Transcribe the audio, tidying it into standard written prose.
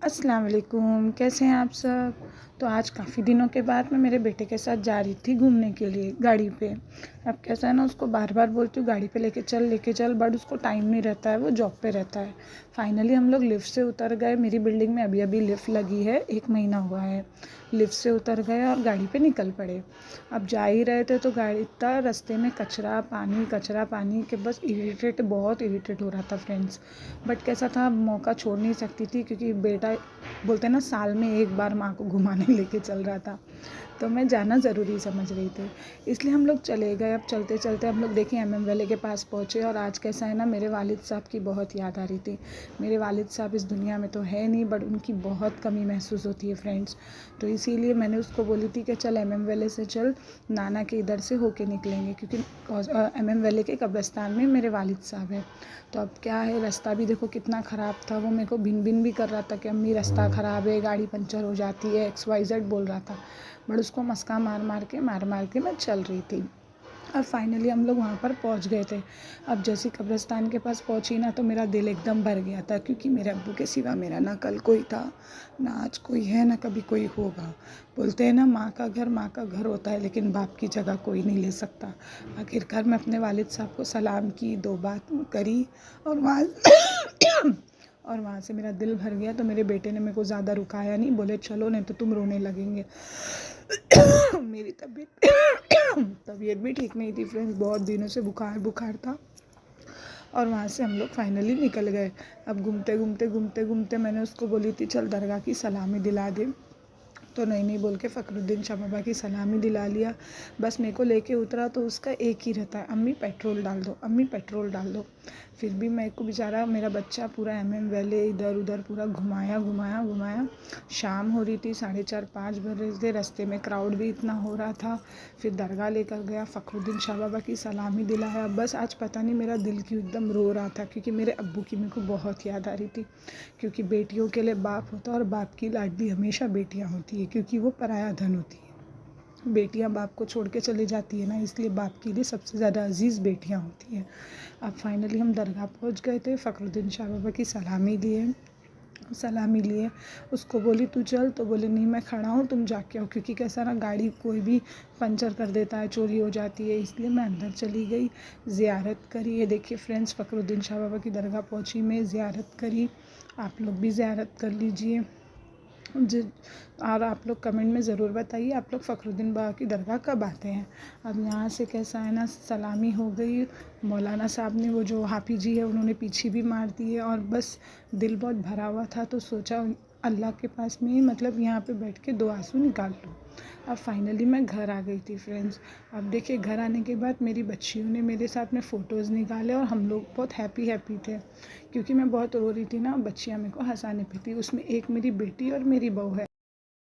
अस्सलाम वालेकुम, कैसे हैं आप सब। तो आज काफ़ी दिनों के बाद मैं मेरे बेटे के साथ जा रही थी घूमने के लिए गाड़ी पे। अब कैसा है ना, उसको बार बार बोलती हूँ गाड़ी पे लेके चल, बट उसको टाइम नहीं रहता है, वो जॉब पे रहता है। फाइनली हम लोग लिफ्ट से उतर गए। मेरी बिल्डिंग में अभी अभी लिफ्ट लगी है, 1 महीना हुआ है। लिफ्ट से उतर गए और गाड़ी पे निकल पड़े। अब जा ही रहे थे तो गाड़ी इतना रास्ते में कचरा पानी के बस बहुत इरिटेट हो रहा था फ्रेंड्स। बट कैसा था, मौका छोड़ नहीं सकती थी क्योंकि बेटा बोलते हैं ना, साल में एक बार माँ को घुमाने लेके चल रहा था, तो मैं जाना ज़रूरी समझ रही थी, इसलिए हम लोग चले गए। अब चलते चलते हम लोग देखें MM वैली के पास पहुँचे। और आज कैसा है ना, मेरे वालिद साहब की बहुत याद आ रही थी। मेरे वालिद साहब इस दुनिया में तो है नहीं, बट उनकी बहुत कमी महसूस होती है फ्रेंड्स। तो इसीलिए मैंने उसको बोली थी कि चल MM वैली से चल, नाना के इधर से होके निकलेंगे, क्योंकि MM वैली के कब्रिस्तान में मेरे वालिद साहब हैं। तो अब क्या है, रास्ता भी देखो कितना ख़राब था। वो मेरे को भिन भिन भी कर रहा था कि अम्मी रास्ता ख़राब है, गाड़ी पंचर हो जाती है, XYZ बोल रहा था। बट उसको मस्का मार मार के मैं चल रही थी। अब फाइनली हम लोग वहाँ पर पहुँच गए थे। अब जैसे कब्रिस्तान के पास पहुँची ना, तो मेरा दिल एकदम भर गया था, क्योंकि मेरे अब्बू के सिवा मेरा ना कल कोई था, ना आज कोई है, ना कभी कोई होगा। बोलते हैं ना, माँ का घर होता है, लेकिन बाप की जगह कोई नहीं ले सकता। आखिरकार मैं अपने वालिद साहब को सलाम की, 2 बात करी, और वहाँ से मेरा दिल भर गया। तो मेरे बेटे ने मेरे को ज़्यादा रुकाया नहीं, बोले चलो नहीं तो तुम रोने लगेंगे। मेरी तबीयत भी ठीक नहीं थी फ्रेंड्स, बहुत दिनों से बुखार था। और वहाँ से हम लोग फाइनली निकल गए। अब घूमते मैंने उसको बोली थी चल दरगाह की सलामी दिला दे, तो नहीं बोल के फ़खरुद्दीन शाह बाबा की सलामी दिला लिया। बस मेरे को लेके उतरा तो उसका एक ही रहता है, अम्मी पेट्रोल डाल दो, अम्मी पेट्रोल डाल दो। फिर भी मेरे को बेचारा, मेरा बच्चा पूरा MM वैली इधर उधर पूरा घुमाया। शाम हो रही थी, 4:30-5 बज रहे थे। रास्ते में क्राउड भी इतना हो रहा था। फिर दरगाह लेकर गया, फ़खरुद्दीन शाह बाबा की सलामी दिलाया। बस आज पता नहीं मेरा दिल क्यों एकदम रो रहा था, क्योंकि मेरे अब्बू की मेरे को बहुत याद आ रही थी। क्योंकि बेटियों के लिए बाप होता है, और बाप की लाडली हमेशा बेटियां होती है, क्योंकि वो पराया धन होती है। बेटियां बाप को छोड़ के चली जाती है ना, इसलिए बाप के लिए सबसे ज़्यादा अजीज़ बेटियां होती हैं। अब फाइनली हम दरगाह पहुंच गए थे, फ़खरुद्दीन शाह बाबा की सलामी लिए। उसको बोली तू चल, तो बोले नहीं मैं खड़ा हूँ, तुम जाके आओ, क्योंकि कैसा ना, गाड़ी कोई भी पंचर कर देता है, चोरी हो जाती है, इसलिए मैं अंदर चली गई। ज़ियारत करी। ये देखिए फ्रेंड्स, फ़खरुद्दीन शाह बाबा की दरगाह पहुँची, मैं ज़ियारत करी। आप लोग भी ज़ियारत कर लीजिए। और आप लोग कमेंट में ज़रूर बताइए आप लोग फ़खरुद्दीन बाबा की दरगाह कब आते हैं। अब यहाँ से कैसा है ना, सलामी हो गई। मौलाना साहब ने, वो जो हाफी जी है, उन्होंने पीछे भी मार दी है। और बस दिल बहुत भरा हुआ था, तो सोचा अल्लाह के पास में, मतलब यहाँ पे बैठ के 2 आंसू निकाल लूँ। अब फाइनली मैं घर आ गई थी फ्रेंड्स। अब देखिए, घर आने के बाद मेरी बच्चियों ने मेरे साथ में फ़ोटोज़ निकाले, और हम लोग बहुत हैप्पी थे, क्योंकि मैं बहुत रो रही थी ना। बच्चियाँ मेरे को हंसाने पे थी, उसमें एक मेरी बेटी और मेरी बहू है।